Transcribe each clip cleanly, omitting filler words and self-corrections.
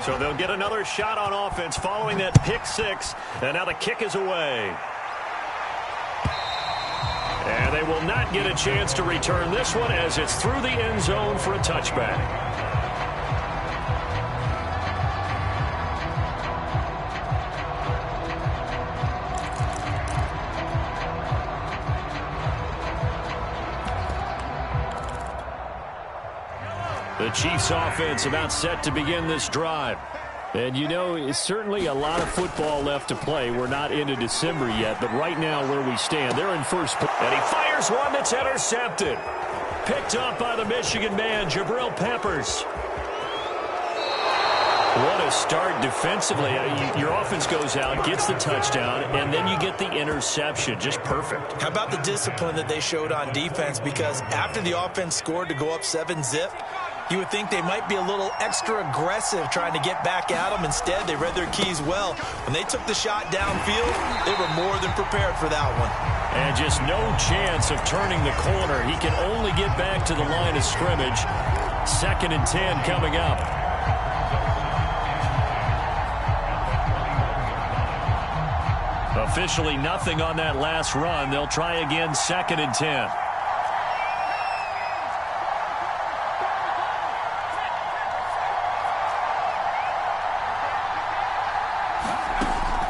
So they'll get another shot on offense following that pick six. And now the kick is away. And they will not get a chance to return this one as it's through the end zone for a touchback. The Chiefs offense about set to begin this drive. And you know, it's certainly a lot of football left to play. We're not into December yet, but right now where we stand, they're in first. And he fires one that's intercepted. Picked up by the Michigan man, Jabril Peppers. What a start defensively. Your offense goes out, gets the touchdown, and then you get the interception. Just perfect. How about the discipline that they showed on defense? Because after the offense scored to go up 7-zip, you would think they might be a little extra aggressive trying to get back at them. Instead, they read their keys well. When they took the shot downfield, they were more than prepared for that one. And just no chance of turning the corner. He can only get back to the line of scrimmage. 2nd and 10 coming up. Officially nothing on that last run. They'll try again 2nd and 10.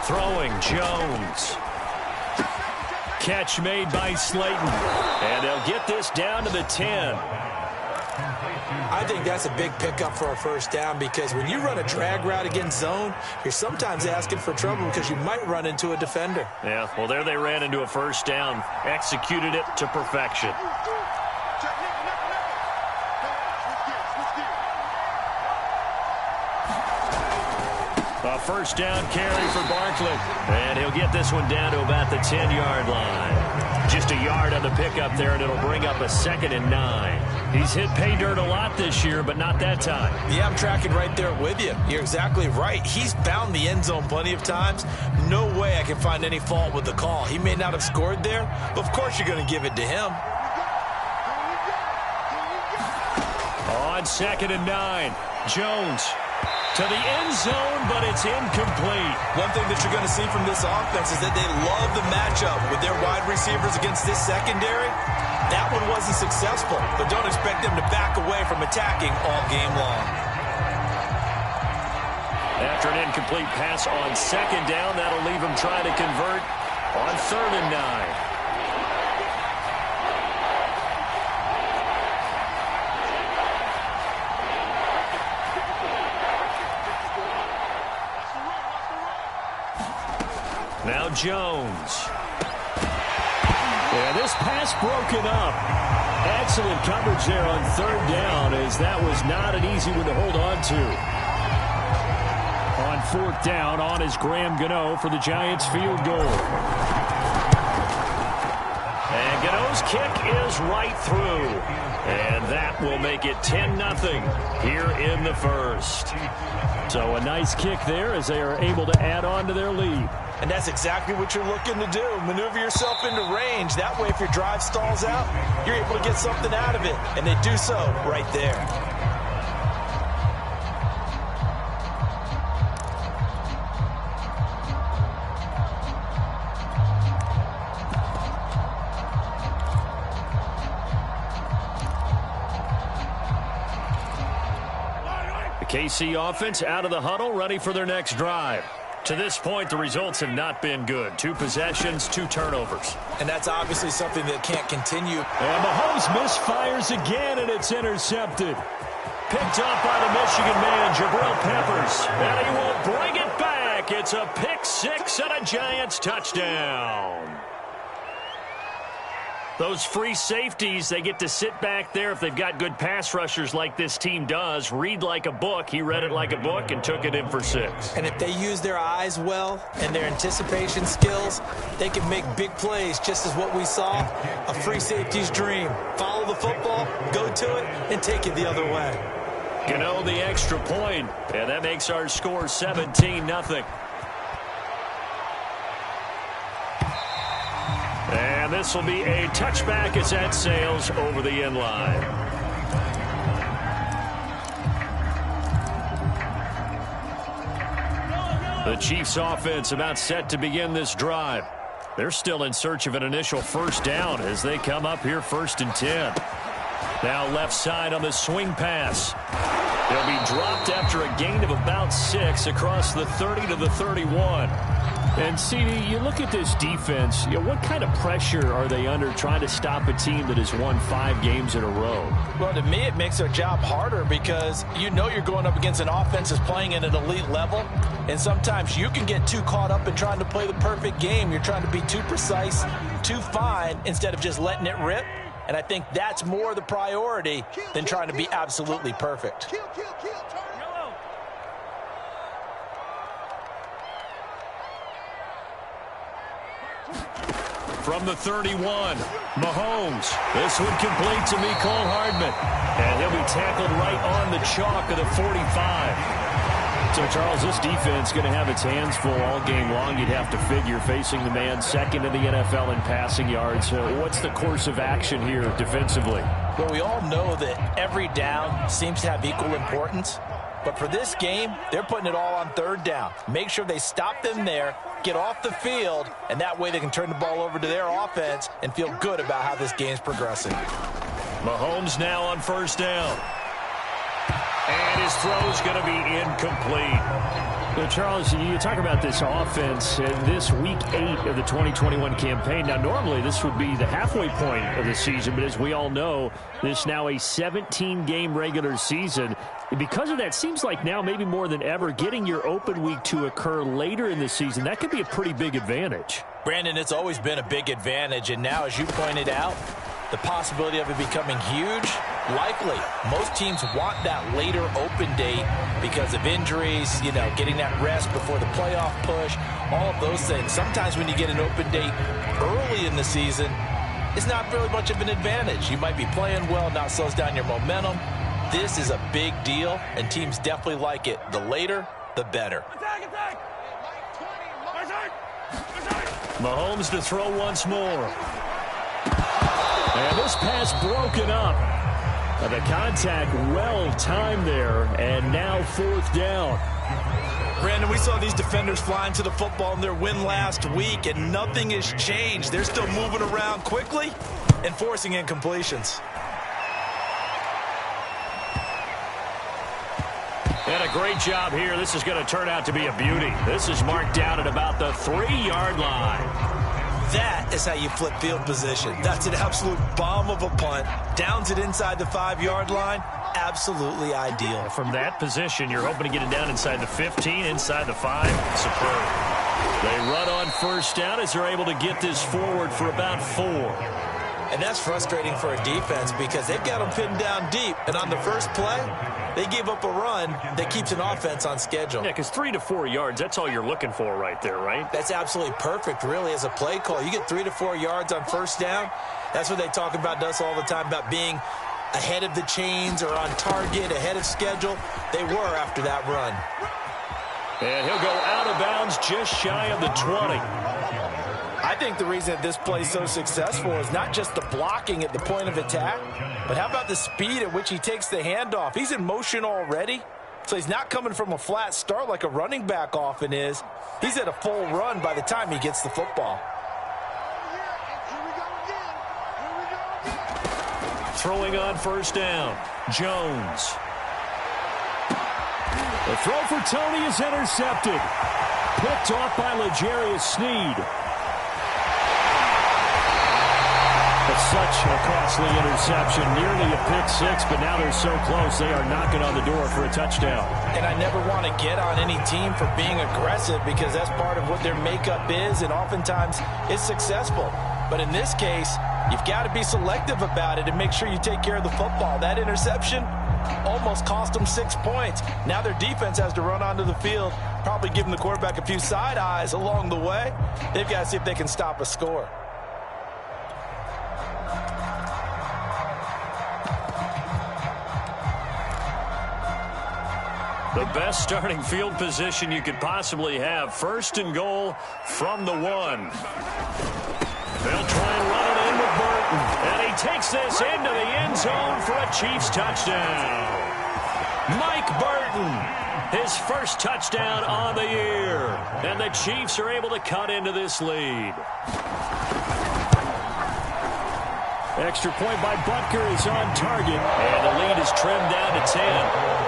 Throwing Jones. Catch made by Slayton. And they'll get this down to the 10. I think that's a big pickup for a first down because when you run a drag route against zone, you're sometimes asking for trouble because you might run into a defender. Yeah, well, there they ran into a first down. Executed it to perfection. A first down carry for Barkley. And he'll get this one down to about the 10-yard line. Just a yard on the pickup there, and it'll bring up a 2nd and 9. He's hit pay dirt a lot this year, but not that time. Yeah, I'm tracking right there with you. You're exactly right. He's found the end zone plenty of times. No way I can find any fault with the call. He may not have scored there, but of course you're going to give it to him. On 2nd and 9, Jones to the end zone, but it's incomplete. One thing that you're going to see from this offense is that they love the matchup with their wide receivers against this secondary. That one wasn't successful, but don't expect them to back away from attacking all game long. After an incomplete pass on 2nd down, that'll leave them trying to convert on 3rd and 9. Now Jones. And this pass broken up. Excellent coverage there on 3rd down, as that was not an easy one to hold on to. On 4th down, on is Graham Gano for the Giants field goal. And Gano's kick is right through. And that will make it 10-0 here in the first. So a nice kick there as they are able to add on to their lead. And that's exactly what you're looking to do. Maneuver yourself into range. That way, if your drive stalls out, you're able to get something out of it. And they do so right there. The KC offense out of the huddle, ready for their next drive. To this point, the results have not been good. 2 possessions, 2 turnovers. And that's obviously something that can't continue. And Mahomes misfires again, and it's intercepted. Picked up by the Michigan man, Jabril Peppers. And he will bring it back. It's a pick 6 and a Giants touchdown. Those free safeties, they get to sit back there if they've got good pass rushers like this team does. Read like a book. He read it like a book and took it in for 6. And if they use their eyes well and their anticipation skills, they can make big plays, just as what we saw. A free safety's dream. Follow the football, go to it, and take it the other way. Gano the extra point, and that makes our score 17-0. And this will be a touchback as that sails over the end line. The Chiefs offense about set to begin this drive. They're still in search of an initial first down as they come up here 1st and 10. Now left side on the swing pass. They'll be dropped after a gain of about 6 across the 30 to the 31. And, CD, you look at this defense, what kind of pressure are they under trying to stop a team that has won 5 games in a row? Well, to me, it makes their job harder because you're going up against an offense that's playing at an elite level, and sometimes you can get too caught up in trying to play the perfect game. You're trying to be too precise, too fine, instead of just letting it rip. And I think that's more the priority than trying to be absolutely perfect. From the 31, Mahomes. This one complete to Mecole Hardman. And he'll be tackled right on the chalk of the 45. So, Charles, this defense going to have its hands full all game long, you'd have to figure, facing the man second in the NFL in passing yards. What's the course of action here defensively? Well, we all know that every down seems to have equal importance. But for this game, they're putting it all on 3rd down. Make sure they stop them there, get off the field, and that way they can turn the ball over to their offense and feel good about how this game's progressing. Mahomes now on 1st down. And his throw's going to be incomplete. Well, Charles, you talk about this offense this week 8 of the 2021 campaign. Now, normally this would be the halfway point of the season, but as we all know, this now a 17-game regular season. Because of that, seems like now maybe more than ever, getting your open week to occur later in the season, that could be a pretty big advantage. Brandon, it's always been a big advantage, and now, as you pointed out, the possibility of it becoming huge, likely. Most teams want that later open date because of injuries, getting that rest before the playoff push, all of those things. Sometimes when you get an open date early in the season, it's not really much of an advantage. You might be playing well, now it slows down your momentum. This is a big deal, and teams definitely like it. The later, the better. Mahomes to throw once more. And this pass broken up. The contact well timed there, and now 4th down. Brandon, we saw these defenders flying to the football in their win last week, and nothing has changed. They're still moving around quickly and forcing incompletions. And a great job here. This is going to turn out to be a beauty. This is marked down at about the 3-yard line. That is how you flip field position. That's an absolute bomb of a punt. Downs it inside the 5-yard line. Absolutely ideal. From that position, you're hoping to get it down inside the 15, inside the 5. Superb. They run on 1st down as they're able to get this forward for about 4. And that's frustrating for a defense because they've got them pinned down deep. And on the first play, they give up a run that keeps an offense on schedule. Yeah, because 3 to 4 yards, that's all you're looking for right there, right? That's absolutely perfect, really, as a play call. You get 3 to 4 yards on 1st down. That's what they talk about us all the time, about being ahead of the chains or on target, ahead of schedule. They were after that run. And he'll go out of bounds just shy of the 20. I think the reason that this play is so successful is not just the blocking at the point of attack, but how about the speed at which he takes the handoff? He's in motion already, so he's not coming from a flat start like a running back often is. He's at a full run by the time he gets the football. Throwing on 1st down, Jones. The throw for Tony is intercepted. Picked off by L'Jarius Sneed. Such a costly interception, nearly a pick 6, but now they're so close they are knocking on the door for a touchdown. And I never want to get on any team for being aggressive because that's part of what their makeup is, and oftentimes it's successful. But in this case, you've got to be selective about it and make sure you take care of the football. That interception almost cost them 6 points. Now their defense has to run onto the field, probably giving the quarterback a few side eyes along the way. They've got to see if they can stop a score. The best starting field position you could possibly have. 1st and goal from the 1. They'll try and run it in with Burton. And he takes this into the end zone for a Chiefs touchdown. Mike Burton, his first touchdown on the year. And the Chiefs are able to cut into this lead. Extra point by Butker is on target. And the lead is trimmed down to 10.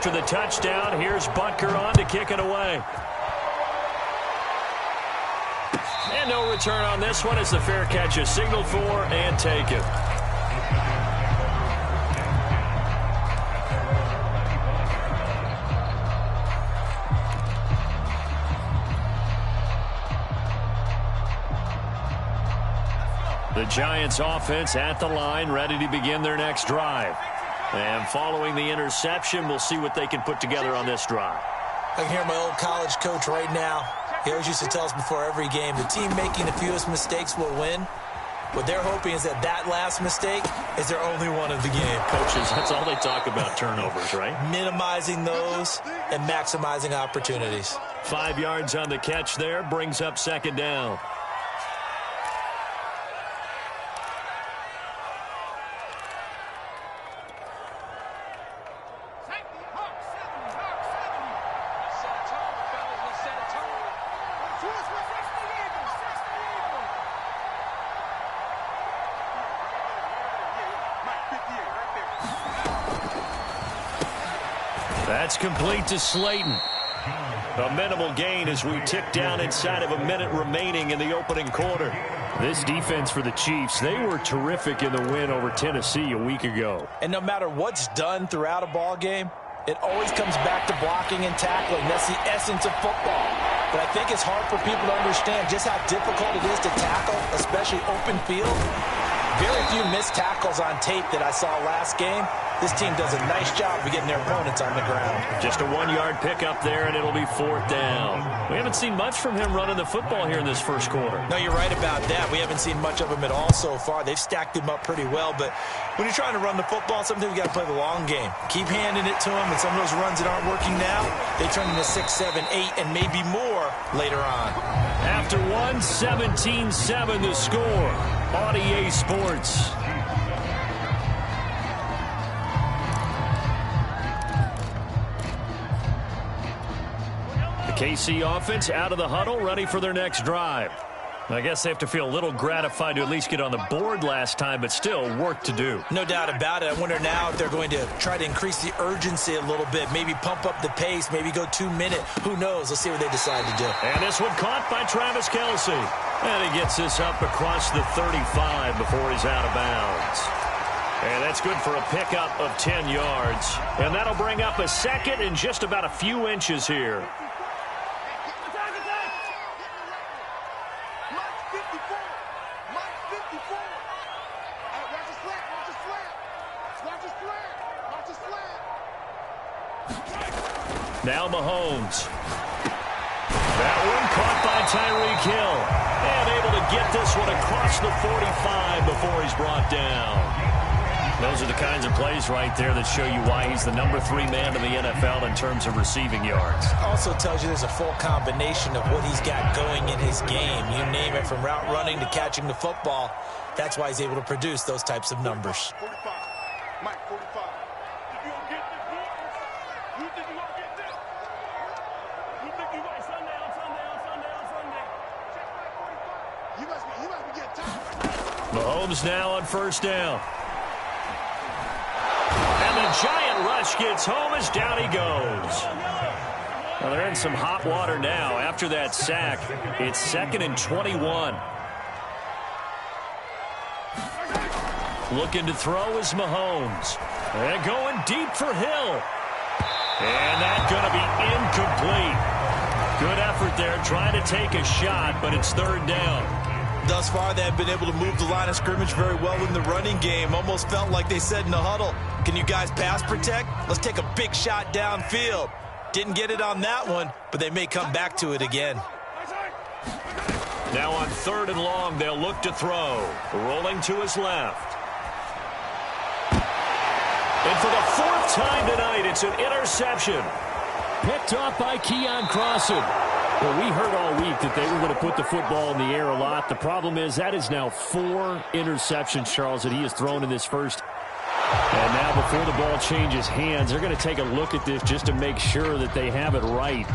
After the touchdown, here's Butker on to kick it away. And no return on this one as the fair catch is signaled for and taken. The Giants offense at the line, ready to begin their next drive. And following the interception, we'll see what they can put together on this drive. I can hear my old college coach right now. He always used to tell us before every game, the team making the fewest mistakes will win. What they're hoping is that that last mistake is their only one of the game. Coaches, that's all they talk about, turnovers, right? Minimizing those and maximizing opportunities. 5 yards on the catch there, brings up second down. That's complete to Slayton. A minimal gain as we tick down inside of a minute remaining in the opening quarter. This defense for the Chiefs, they were terrific in the win over Tennessee a week ago. And no matter what's done throughout a ball game, it always comes back to blocking and tackling. That's the essence of football. But I think it's hard for people to understand just how difficult it is to tackle, especially open field. Very few missed tackles on tape that I saw last game. This team does a nice job of getting their opponents on the ground. Just a 1-yard pickup there, and it'll be fourth down. We haven't seen much from him running the football here in this first quarter. No, you're right about that. We haven't seen much of him at all so far. They've stacked him up pretty well, but when you're trying to run the football, sometimes you got to play the long game. Keep handing it to him, and some of those runs that aren't working now, they turn into 6, 7, 8, and maybe more later on. After one, 17-7 the score on EA Sports. KC offense out of the huddle, ready for their next drive. I guess they have to feel a little gratified to at least get on the board last time, but still work to do. No doubt about it. I wonder now if they're going to try to increase the urgency a little bit, maybe pump up the pace, maybe go 2-minute. Who knows? Let's see what they decide to do. And this one caught by Travis Kelce. And he gets this up across the 35 before he's out of bounds. And that's good for a pickup of 10 yards. And that'll bring up a second and just about a few inches here. Now Mahomes. That one caught by Tyreek Hill. And able to get this one across the 45 before he's brought down. Those are the kinds of plays right there that show you why he's the number 3 man in the NFL in terms of receiving yards. Also tells you there's a full combination of what he's got going in his game. You name it, from route running to catching the football. That's why he's able to produce those types of numbers. 45. Mike, 45. If you don't get this, you think you won't get this? You think you right? Sunday. Check Mike 45. You must be getting tired. Mahomes now on first down. And the giant rush gets home as down he goes. Well, they're in some hot water now. After that sack, it's 2nd and 21. Looking to throw is Mahomes. And going deep for Hill. And that's going to be incomplete. Good effort there, trying to take a shot, but it's 3rd down. Thus far, they have been able to move the line of scrimmage very well in the running game. Almost felt like they said in the huddle, can you guys pass protect? Let's take a big shot downfield. Didn't get it on that one, but they may come back to it again. Now on 3rd and long, they'll look to throw. Rolling to his left. And for the 4th time tonight, it's an interception. Picked off by Keon Crossan. Well, we heard all week that they were going to put the football in the air a lot. The problem is that is now 4 interceptions, Charles, that he has thrown in this first. And now before the ball changes hands, they're going to take a look at this just to make sure that they have it right.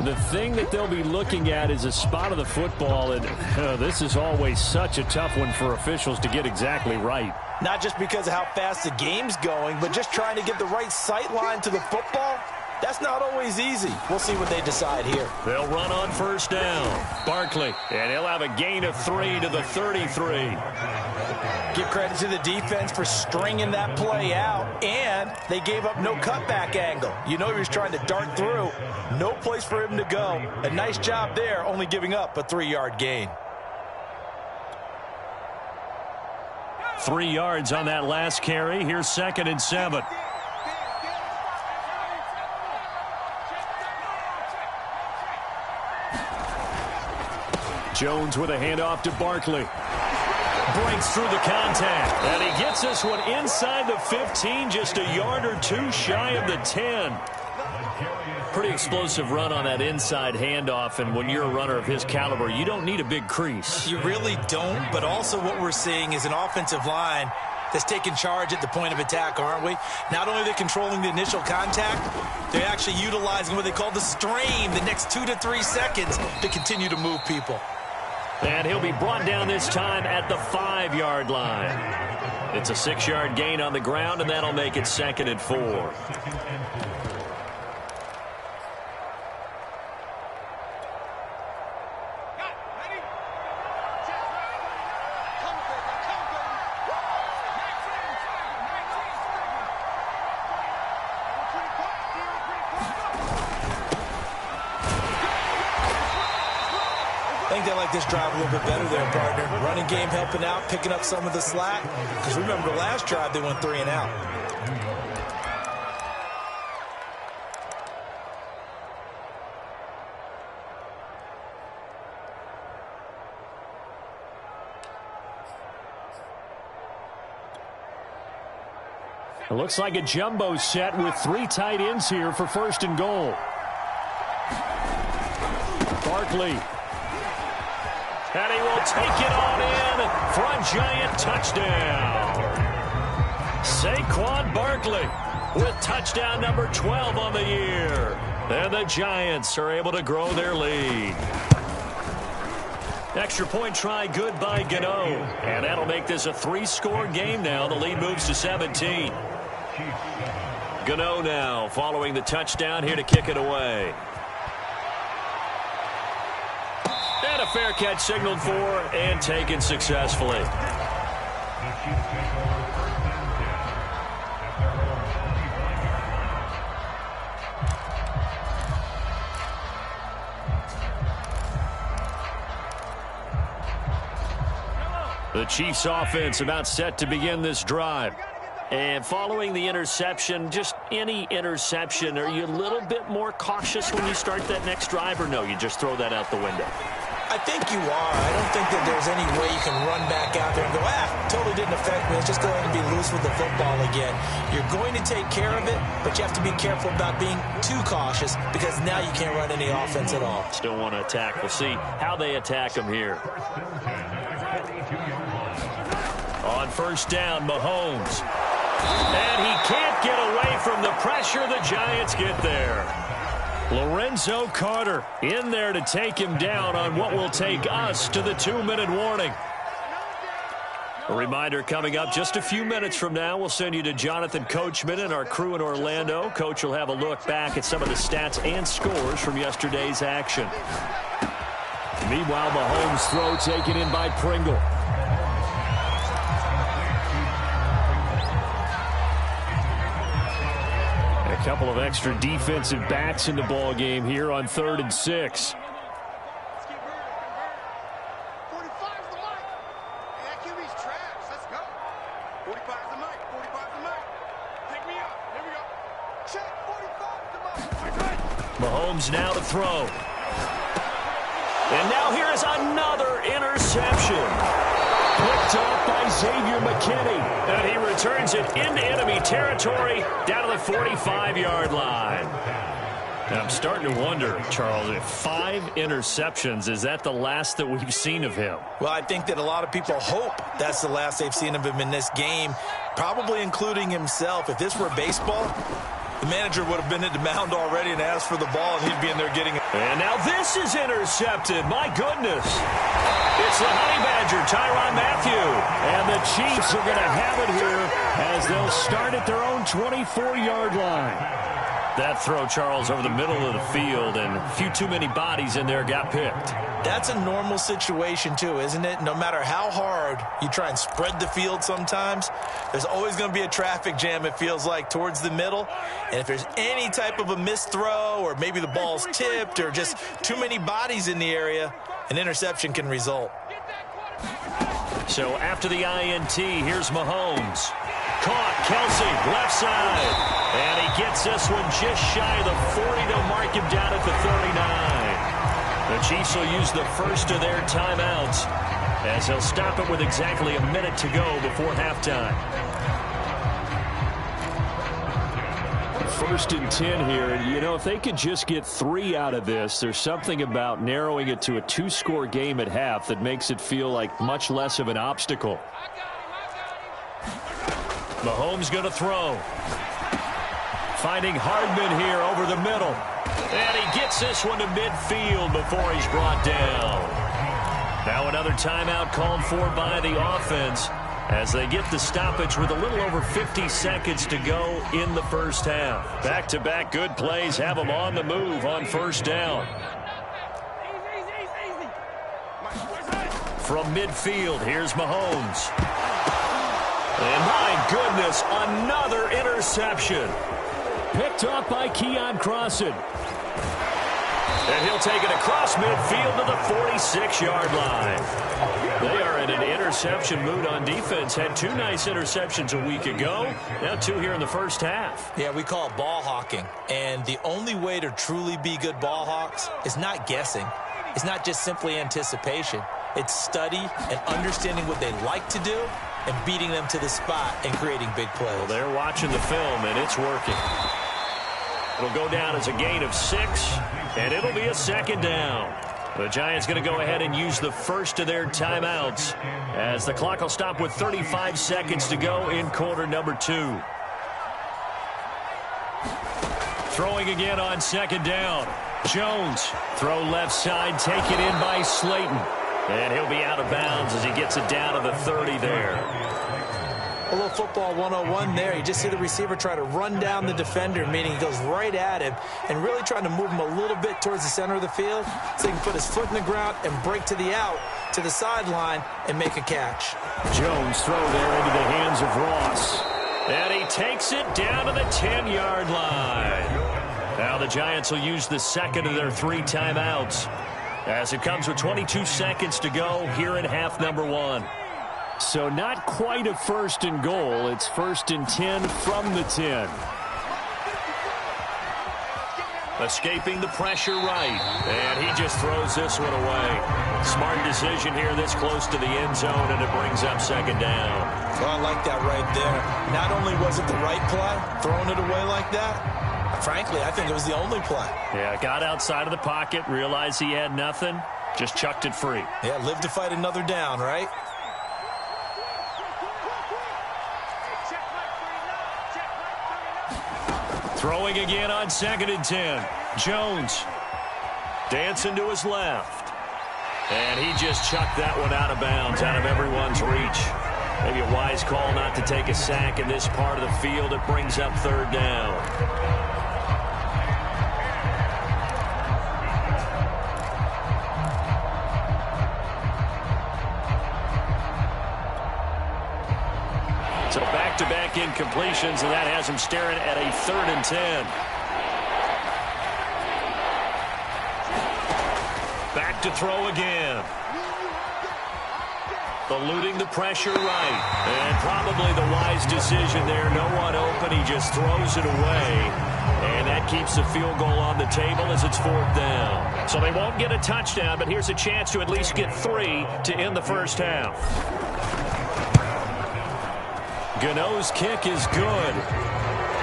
The thing that they'll be looking at is a spot of the football, and this is always such a tough one for officials to get exactly right. Not just because of how fast the game's going, but just trying to get the right sight line to the football. That's not always easy. We'll see what they decide here. They'll run on first down. Barkley, and he'll have a gain of 3 to the 33. Give credit to the defense for stringing that play out, and they gave up no cutback angle. You know he was trying to dart through. No place for him to go. A nice job there, only giving up a 3-yard gain. 3 yards on that last carry. Here's 2nd and 7. Jones with a handoff to Barkley. Breaks through the contact. And he gets this one inside the 15, just a yard or 2 shy of the 10. Pretty explosive run on that inside handoff, and when you're a runner of his caliber, you don't need a big crease. You really don't, but also what we're seeing is an offensive line that's taking charge at the point of attack, aren't we? Not only are they controlling the initial contact, they're actually utilizing what they call the strain the next 2 to 3 seconds to continue to move people. And he'll be brought down this time at the 5-yard line. It's a 6-yard gain on the ground, and that'll make it 2nd and 4. I think they like this drive a little bit better there, partner. Running game helping out, picking up some of the slack. Because remember, the last drive, they went 3 and out. It looks like a jumbo set with 3 tight ends here for 1st and goal. Barkley. And he will take it on in for a Giant touchdown. Saquon Barkley with touchdown number 12 on the year. And the Giants are able to grow their lead. Extra point try good by Gano. And that'll make this a 3-score game now. The lead moves to 17. Gano now following the touchdown here to kick it away. And a fair catch signaled for and taken successfully. The Chiefs offense about set to begin this drive. And following the interception, just any interception, are you a little bit more cautious when you start that next drive, or no, you just throw that out the window? I think you are. I don't think that there's any way you can run back out there and go, totally didn't affect me. Let's just go ahead and be loose with the football again. You're going to take care of it, but you have to be careful about being too cautious because now you can't run any offense at all. Still want to attack. We'll see how they attack them here. On first down, Mahomes. And he can't get away from the pressure. The Giants get there. Lorenzo Carter in there to take him down on what will take us to the 2-minute warning. A reminder coming up just a few minutes from now. We'll send you to Jonathan Coachman and our crew in Orlando. Coach will have a look back at some of the stats and scores from yesterday's action. Meanwhile, Mahomes' throw taken in by Pringle. A couple of extra defensive backs in the ball game here on 3rd and 6. Mahomes now to throw. And now here is another interception. Picked off by Xavier McKinney. And he returns it into enemy territory down to the 45-yard line. And I'm starting to wonder, Charles, if 5 interceptions, is that the last that we've seen of him? Well, I think that a lot of people hope that's the last they've seen of him in this game, probably including himself. If this were baseball, the manager would have been at the mound already and asked for the ball, and he'd be in there getting it. And now this is intercepted. My goodness. It's the Honey Badger, Tyrann Mathieu. And the Chiefs are going to have it here as they'll start at their own 24-yard line. That throw, Charles, over the middle of the field, and a few too many bodies in there got picked. That's a normal situation, too, isn't it? No matter how hard you try and spread the field sometimes, there's always going to be a traffic jam, it feels like, towards the middle. And if there's any type of a missed throw or maybe the ball's tipped or just too many bodies in the area, an interception can result. So after the INT, here's Mahomes. Caught, Kelsey, left side. And he gets this one just shy of the 40 to mark him down at the 39. The Chiefs will use the first of their timeouts as they'll stop it with exactly a minute to go before halftime. 1st and 10 here. And, you know, if they could just get 3 out of this, there's something about narrowing it to a 2-score game at half that makes it feel like much less of an obstacle. Mahomes going to throw. Finding Hardman here over the middle. And he gets this one to midfield before he's brought down. Now another timeout called for by the offense as they get the stoppage with a little over 50 seconds to go in the first half. Back-to-back good plays have them on the move on first down. From midfield, here's Mahomes. And my goodness, another interception. Picked off by Keion Crossen. And he'll take it across midfield to the 46-yard line. They are in an interception mood on defense. Had 2 nice interceptions a week ago. Now 2 here in the first half. Yeah, we call it ball hawking. And the only way to truly be good ball hawks is not guessing. It's not just simply anticipation. It's study and understanding what they like to do and beating them to the spot and creating big plays. Well, they're watching the film, and it's working. It'll go down as a gain of 6, and it'll be a 2nd down. The Giants going to go ahead and use the first of their timeouts as the clock will stop with 35 seconds to go in quarter number 2. Throwing again on 2nd down. Jones, throw left side, taken in by Slayton. And he'll be out of bounds as he gets it down to the 30 there. A little football 101 there. You just see the receiver try to run down the defender, meaning he goes right at him and really trying to move him a little bit towards the center of the field so he can put his foot in the ground and break to the out, to the sideline, and make a catch. Jones throw there into the hands of Ross. And he takes it down to the 10-yard line. Now the Giants will use the second of their 3 timeouts as it comes with 22 seconds to go here in half number 1. So not quite a 1st and goal. It's 1st and 10 from the 10. Escaping the pressure right. And he just throws this one away. Smart decision here this close to the end zone, and it brings up 2nd down. Well, I like that right there. Not only was it the right play, throwing it away like that, frankly, I think it was the only play. Yeah, got outside of the pocket, realized he had nothing, just chucked it free. Yeah, live to fight another down, right? Throwing again on 2nd and 10. Jones dancing to his left. And he just chucked that one out of bounds, out of everyone's reach. Maybe a wise call not to take a sack in this part of the field. It brings up 3rd down. So back-to-back incompletions, and that has him staring at a 3rd and 10. Back to throw again. Eluding the pressure right. And probably the wise decision there. No one open. He just throws it away. And that keeps the field goal on the table as it's 4th down. So they won't get a touchdown, but here's a chance to at least get 3 to end the first half. Gano's kick is good.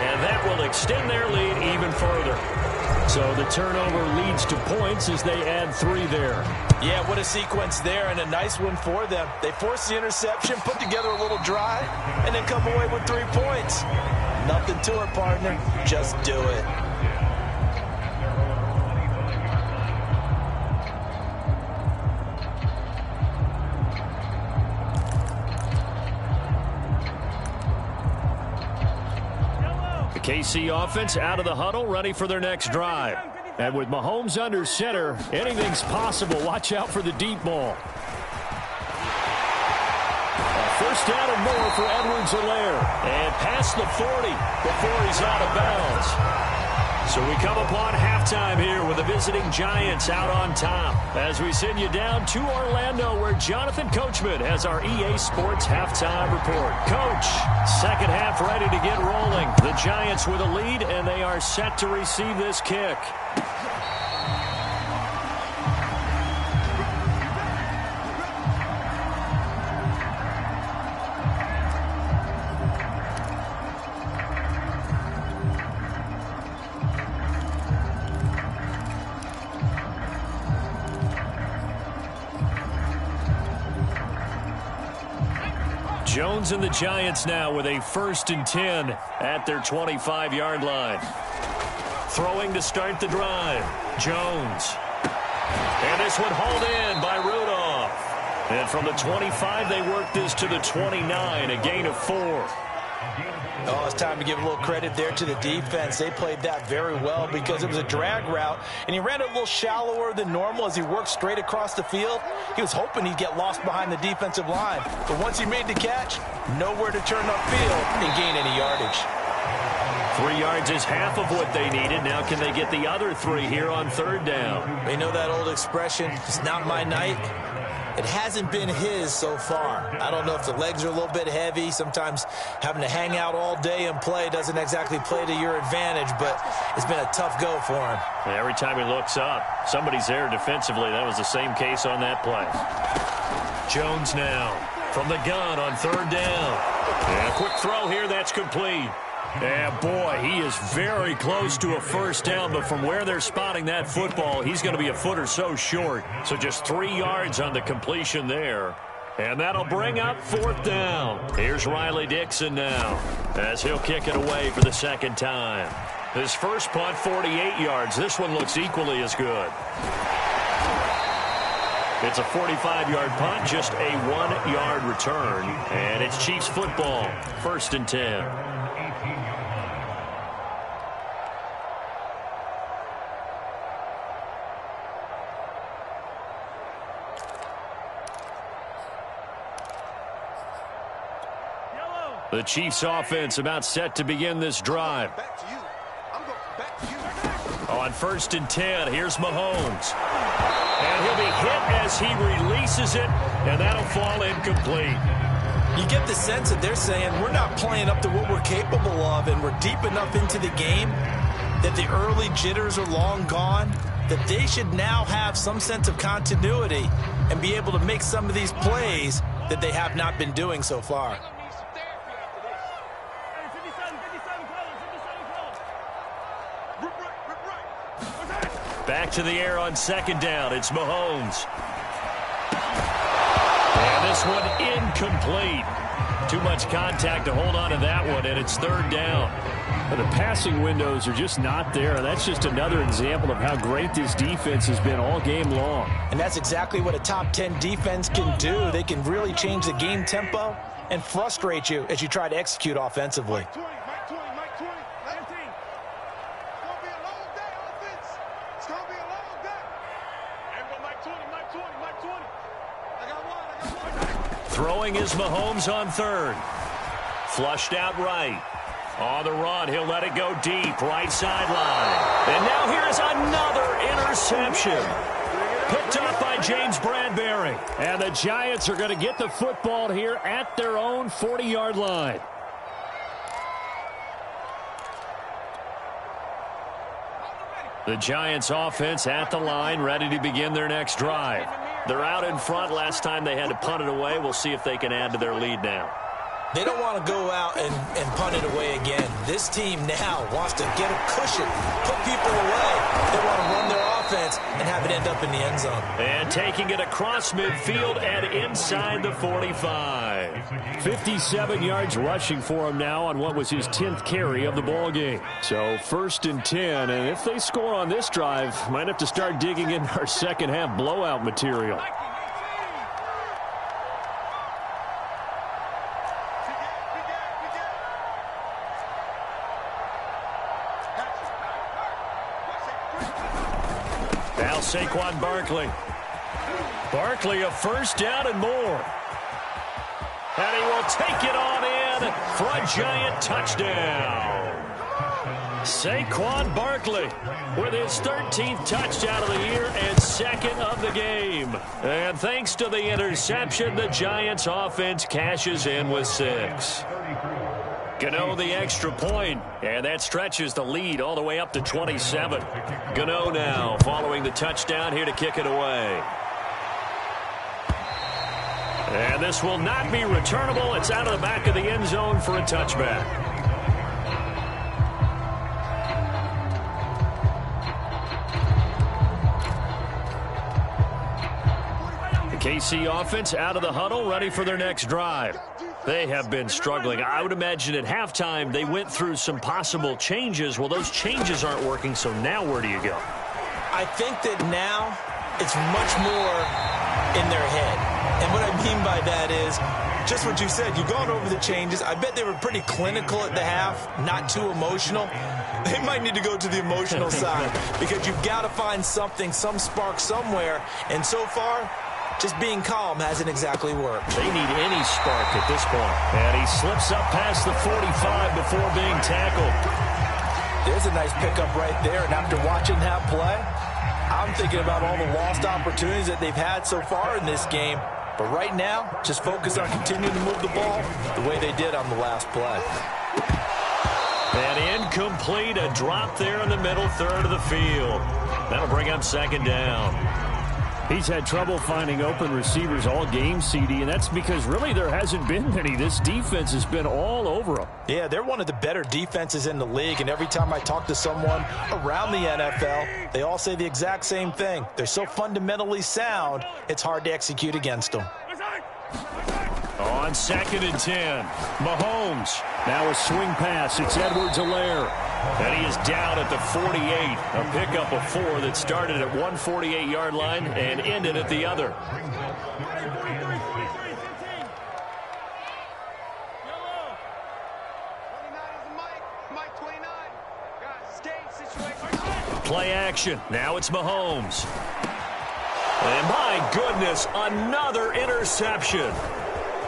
And that will extend their lead even further. So the turnover leads to points as they add 3 there. Yeah, what a sequence there, and a nice one for them. They force the interception, put together a little drive, and then come away with 3 points. Nothing to it, partner. Just do it. The KC offense out of the huddle, ready for their next drive. And with Mahomes under center, anything's possible. Watch out for the deep ball. First down and more for Edwards-Helaire. And past the 40 before he's out of bounds. So we come upon halftime here with the visiting Giants out on top. As we send you down to Orlando, where Jonathan Coachman has our EA Sports halftime report. Coach, second half ready to get rolling. The Giants with a lead, and they are set to receive this kick. Jones and the Giants now with a 1st and 10 at their 25-yard line. Throwing to start the drive. Jones. And this one hauled in by Rudolph. And from the 25, they work this to the 29, a gain of 4. Oh, it's time to give a little credit there to the defense. They played that very well because it was a drag route, and he ran it a little shallower than normal as he worked straight across the field. He was hoping he'd get lost behind the defensive line, but once he made the catch, nowhere to turn upfield and gain any yardage. 3 yards is half of what they needed. Now can they get the other 3 here on 3rd down? They know that old expression, it's not my night. It hasn't been his so far. I don't know if the legs are a little bit heavy. Sometimes having to hang out all day and play doesn't exactly play to your advantage, but it's been a tough go for him. Every time he looks up, somebody's there defensively. That was the same case on that play. Jones now from the gun on 3rd down. And a quick throw here, that's complete. And boy, he is very close to a 1st down, but from where they're spotting that football, he's going to be a foot or so short. So just 3 yards on the completion there. And that'll bring up 4th down. Here's Riley Dixon now as he'll kick it away for the 2nd time. His first punt, 48 yards. This one looks equally as good. It's a 45-yard punt, just a 1-yard return. And it's Chiefs football, 1st and 10. The Chiefs offense about set to begin this drive. On 1st and 10, here's Mahomes. And he'll be hit as he releases it, and that'll fall incomplete. You get the sense that they're saying we're not playing up to what we're capable of, and we're deep enough into the game that the early jitters are long gone, that they should now have some sense of continuity and be able to make some of these plays that they have not been doing so far. Back to the air on 2nd down. It's Mahomes. And this one incomplete. Too much contact to hold on to that one, and it's 3rd down. The passing windows are just not there. That's just another example of how great this defense has been all game long. And that's exactly what a top 10 defense can do. They can really change the game tempo and frustrate you as you try to execute offensively. Throwing is Mahomes on 3rd. Flushed out right. On the run, he'll let it go deep, right sideline. And now here's another interception. Picked up by James Bradbury. And the Giants are going to get the football here at their own 40-yard line. The Giants offense at the line, ready to begin their next drive. They're out in front. Last time they had to punt it away. We'll see if they can add to their lead now. They don't want to go out and punt it away again. This team now wants to get a cushion, put people away. They want to run their offense and have it end up in the end zone. And taking it across midfield and inside the 45. 57 yards rushing for him now on what was his 10th carry of the ball game. So 1st and 10, and if they score on this drive, might have to start digging in our second half blowout material. Now Saquon Barkley. Barkley a first down and more. And he will take it on in for a giant touchdown. Saquon Barkley with his 13th touchdown of the year and 2nd of the game. And thanks to the interception, the Giants offense cashes in with 6. Gano the extra point, and that stretches the lead all the way up to 27. Gano now following the touchdown here to kick it away. And this will not be returnable. It's out of the back of the end zone for a touchback. The KC offense out of the huddle, ready for their next drive. They have been struggling. I would imagine at halftime they went through some possible changes. Well, those changes aren't working, so now where do you go? I think that now it's much more in their head. And what I mean by that is just what you said. You've gone over the changes. I bet they were pretty clinical at the half, not too emotional. They might need to go to the emotional side because you've got to find something, some spark somewhere. And so far, just being calm hasn't exactly worked. They need any spark at this point. And he slips up past the 45 before being tackled. There's a nice pickup right there. And after watching that play, I'm thinking about all the lost opportunities that they've had so far in this game. But right now, just focus on continuing to move the ball the way they did on the last play. And incomplete, a drop there in the middle third of the field. That'll bring up 2nd down. He's had trouble finding open receivers all game, CD, and that's because really there hasn't been many. This defense has been all over them. Yeah, they're one of the better defenses in the league, and every time I talk to someone around the NFL, they all say the exact same thing. They're so fundamentally sound, it's hard to execute against them. On 2nd and 10, Mahomes. Now a swing pass. It's Edwards-Helaire. And he is down at the 48. A pickup of 4 that started at one 48-yard line and ended at the other. Play action. Now it's Mahomes. And my goodness, another interception.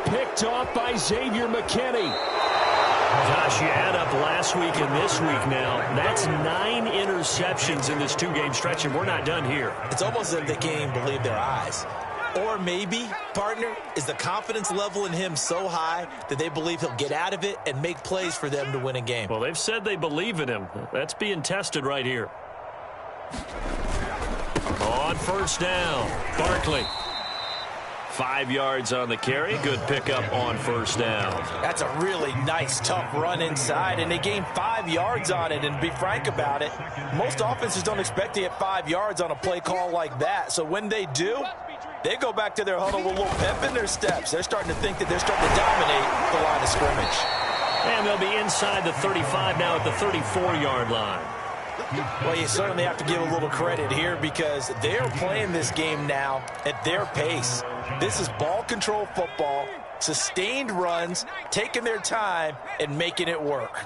Picked off by Xavier McKinney. Gosh, you add up last week and this week now. That's 9 interceptions in this 2-game stretch, and we're not done here. It's almost as if they can't even believe their eyes. Or maybe, partner, is the confidence level in him so high that they believe he'll get out of it and make plays for them to win a game. Well, they've said they believe in him. That's being tested right here. On 1st down, Barkley. 5 yards on the carry. Good pickup on 1st down. That's a really nice, tough run inside, and they gained 5 yards on it. And to be frank about it, most offenses don't expect to get 5 yards on a play call like that. So when they do, they go back to their huddle with a little pep in their steps. They're starting to think that they're starting to dominate the line of scrimmage. And they'll be inside the 35 now at the 34-yard line. Well, you certainly have to give a little credit here because they're playing this game now at their pace. This is ball control football, sustained runs, taking their time, and making it work.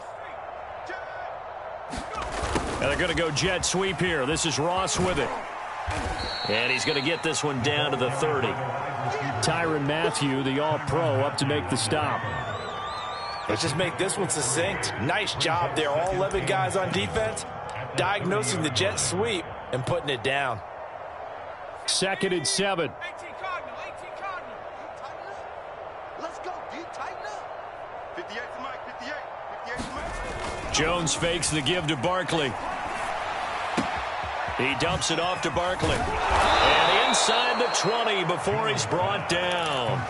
And they're going to go jet sweep here. This is Ross with it. And he's going to get this one down to the 30. Tyrann Mathieu, the All-Pro, up to make the stop. Let's just make this one succinct. Nice job there. All 11 guys on defense diagnosing the jet sweep and putting it down. 2nd and 7. Let's go, D. Tighten up. 58 to Mike. 58 to Mike. Jones fakes the give to Barkley. He dumps it off to Barkley. And inside the 20 before he's brought down.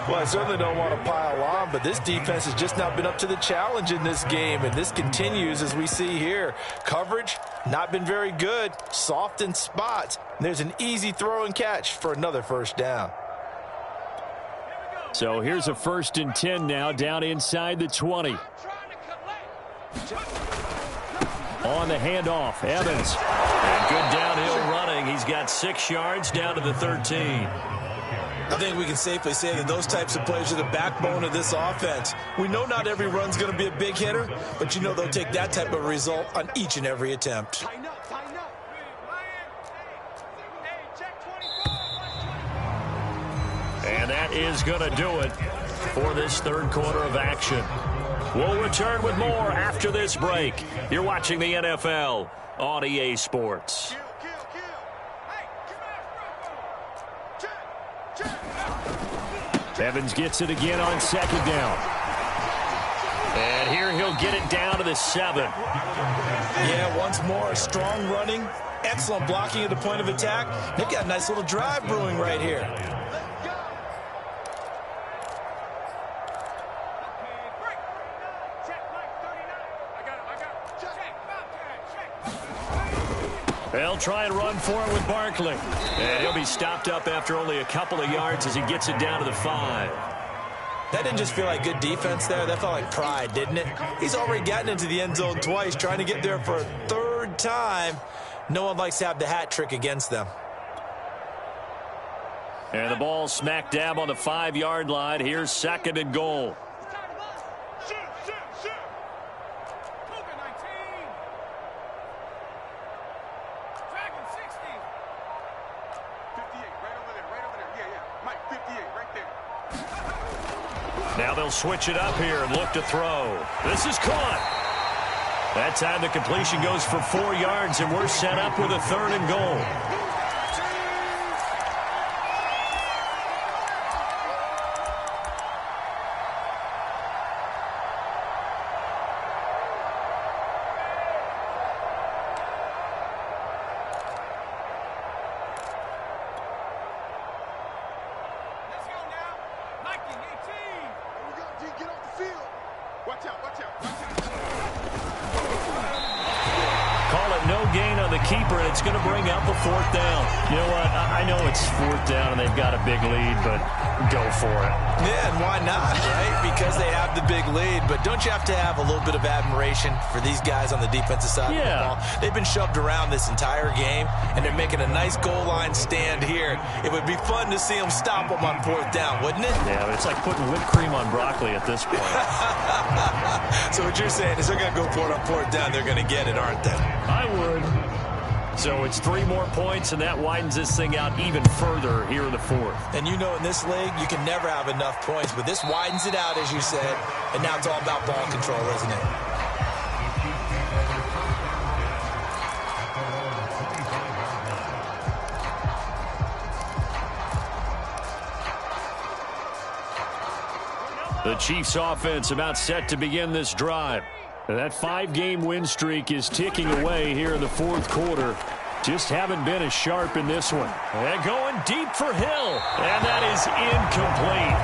Well, I certainly don't want to pile on, but this defense has just not been up to the challenge in this game, and this continues as we see here. Coverage, not been very good, soft in spots. There's an easy throw and catch for another first down. So here's a 1st and 10 now, down inside the 20. On the handoff, Evans. And good downhill running. He's got 6 yards down to the 13. I think we can safely say that those types of plays are the backbone of this offense. We know not every run's going to be a big hitter, but you know they'll take that type of result on each and every attempt. And that is going to do it for this 3rd quarter of action. We'll return with more after this break. You're watching the NFL on EA Sports. Evans gets it again on 2nd down. And here he'll get it down to the 7. Yeah, once more, strong running, excellent blocking at the point of attack. They've got a nice little drive brewing right here. They'll try and run for it with Barkley. And he'll be stopped up after only a couple of yards as he gets it down to the 5. That didn't just feel like good defense there. That felt like pride, didn't it? He's already gotten into the end zone twice, trying to get there for a 3rd time. No one likes to have the hat trick against them. And the ball smack dab on the 5-yard line. Here's 2nd and goal. Now they'll switch it up here and look to throw. This is caught. That time the completion goes for 4 yards, and we're set up with a 3rd and goal. Keeper, and it's going to bring up a 4th down. You know what? I know it's 4th down, and they've got a big lead, but go for it. Yeah, and why not, right? Because they have the big lead. But don't you have to have a little bit of admiration for these guys on the defensive side of the ball? They've been shoved around this entire game, and they're making a nice goal line stand here. It would be fun to see them stop them on 4th down, wouldn't it? Yeah, but it's like putting whipped cream on broccoli at this point. So what you're saying is they're going to go for it on 4th down. They're going to get it, aren't they? I would. So it's 3 more points, and that widens this thing out even further here in the 4th. And you know in this league, you can never have enough points, but this widens it out, as you said, and now it's all about ball control, isn't it? The Chiefs offense about set to begin this drive. That 5-game win streak is ticking away here in the 4th quarter. Just haven't been as sharp in this one. And going deep for Hill. And that is incomplete.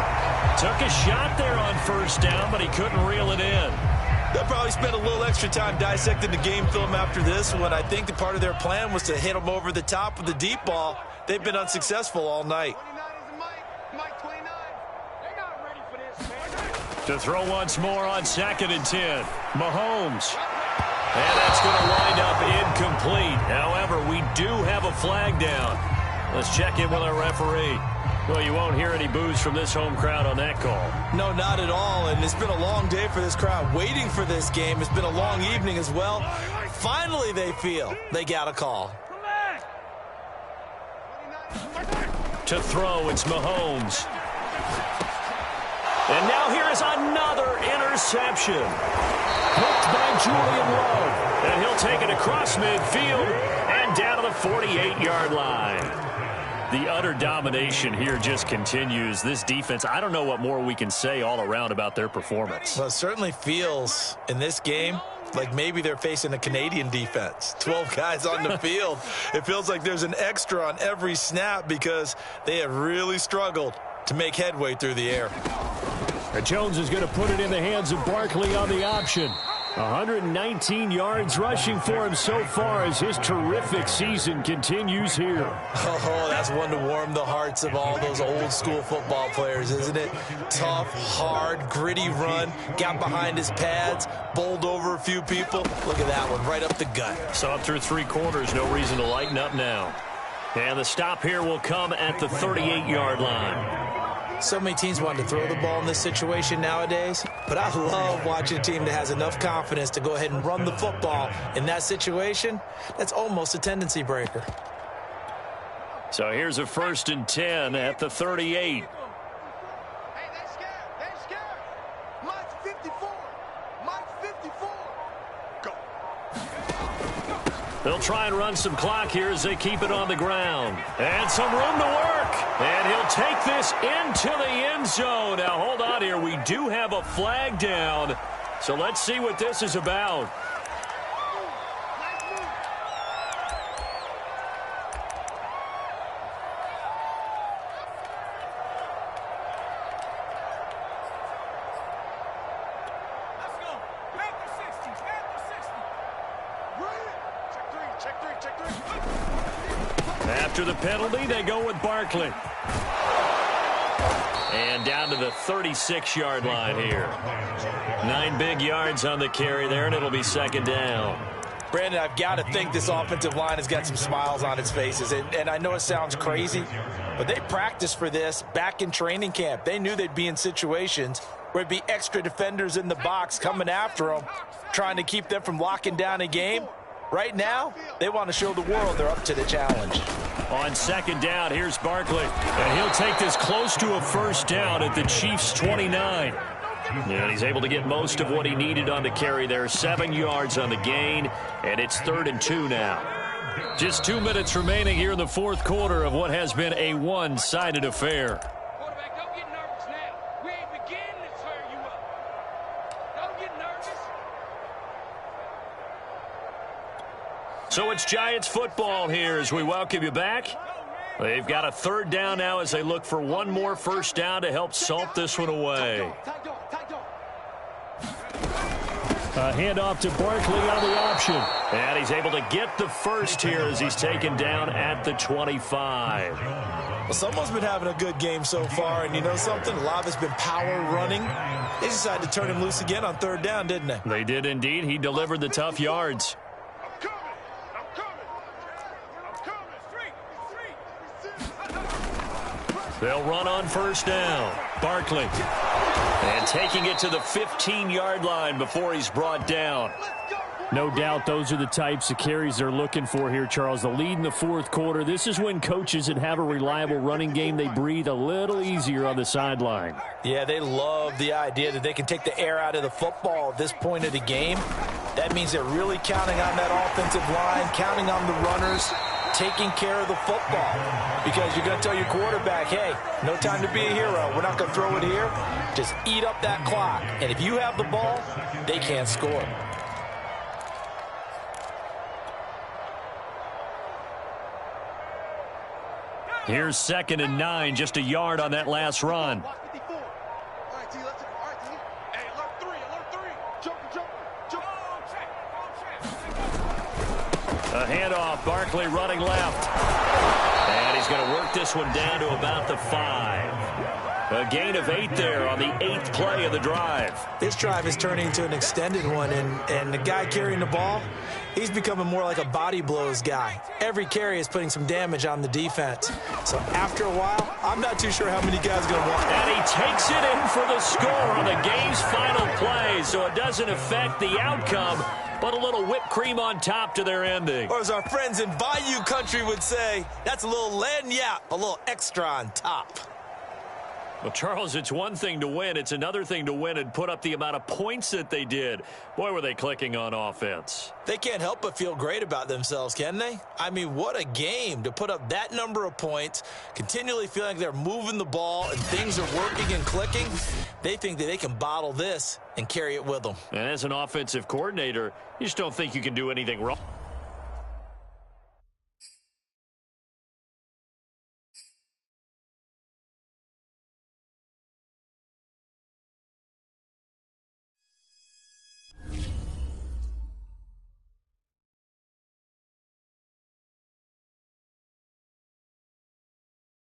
Took a shot there on 1st down, but he couldn't reel it in. They'll probably spend a little extra time dissecting the game film after this one. I think the part of their plan was to hit them over the top with the deep ball. They've been unsuccessful all night. To throw once more on 2nd and 10. Mahomes. And that's going to wind up incomplete. However, we do have a flag down. Let's check in with our referee. Well, you won't hear any boos from this home crowd on that call. No, not at all. And it's been a long day for this crowd waiting for this game. It's been a long evening as well. Finally, they feel they got a call. To throw, it's Mahomes. And now here is another interception. Hooked by Julian Love. And he'll take it across midfield and down to the 48-yard line. The utter domination here just continues. This defense, I don't know what more we can say all around about their performance. Well, it certainly feels in this game like maybe they're facing a Canadian defense. 12 guys on the field. It feels like there's an extra on every snap because they have really struggled to make headway through the air. Jones is going to put it in the hands of Barkley on the option. 119 yards rushing for him so far as his terrific season continues here. Oh, that's one to warm the hearts of all those old-school football players, isn't it? Tough, hard, gritty run, got behind his pads, bowled over a few people. Look at that one, right up the gut. So up through 3 quarters, no reason to lighten up now. And the stop here will come at the 38-yard line. So many teams want to throw the ball in this situation nowadays, but I love watching a team that has enough confidence to go ahead and run the football in that situation. That's almost a tendency breaker. So here's a 1st and 10 at the 38. Hey, they're scared. They're scared. Mine's 54. Mine's 54. Go. They'll try and run some clock here as they keep it on the ground. And some room to work. And he'll take this into the end zone. Now, hold on here. We do have a flag down. So let's see what this is about. Let's go. Back to 60. Back to 60. Right. Check three. Check 3. After the penalty, they go with Barkley. And down to the 36-yard line here. 9 big yards on the carry there, and it'll be 2nd down. Brandon, I've got to think this offensive line has got some smiles on its faces. And I know it sounds crazy, but they practiced for this back in training camp. They knew they'd be in situations where there'd be extra defenders in the box coming after them, trying to keep them from locking down a game. Right now, they want to show the world they're up to the challenge. On 2nd down, here's Barkley. And he'll take this close to a 1st down at the Chiefs' 29. And he's able to get most of what he needed on the carry there. 7 yards on the gain, and it's 3rd and 2 now. Just 2 minutes remaining here in the 4th quarter of what has been a one-sided affair. Quarterback, don't get nervous now. We ain't beginning to tear you up. Don't get nervous. So it's Giants football here as we welcome you back. They've got a 3rd down now as they look for one more 1st down to help salt this one away. A handoff to Barkley on the option. And he's able to get the 1st here as he's taken down at the 25. Well, someone's been having a good game so far, and you know something? A lot of it's been power running. They decided to turn him loose again on 3rd down, didn't they? They did indeed. He delivered the tough yards. They'll run on 1st down. Barkley. And taking it to the 15-yard line before he's brought down. No doubt those are the types of carries they're looking for here, Charles. The lead in the 4th quarter. This is when coaches that have a reliable running game, they breathe a little easier on the sideline. Yeah, they love the idea that they can take the air out of the football at this point of the game. That means they're really counting on that offensive line, counting on the runners, taking care of the football. Because you're going to tell your quarterback, hey, no time to be a hero. We're not going to throw it here. Just eat up that clock. And if you have the ball, they can't score. Here's 2nd and 9, just a yard on that last run. A handoff, Barkley running left. And he's going to work this one down to about the 5. A gain of 8 there on the 8th play of the drive. This drive is turning into an extended one, and the guy carrying the ball, he's becoming more like a body blows guy. Every carry is putting some damage on the defense. So after a while, I'm not too sure how many guys are going to want. And he takes it in for the score on the game's final play, so it doesn't affect the outcome, but a little whipped cream on top to their ending. Or as our friends in Bayou Country would say, that's a little lagniappe, a little extra on top. Well, Charles, it's one thing to win. It's another thing to win and put up the amount of points that they did. Boy, were they clicking on offense. They can't help but feel great about themselves, can they? I mean, what a game to put up that number of points, continually feeling like they're moving the ball and things are working and clicking. They think that they can bottle this and carry it with them. And as an offensive coordinator, you just don't think you can do anything wrong.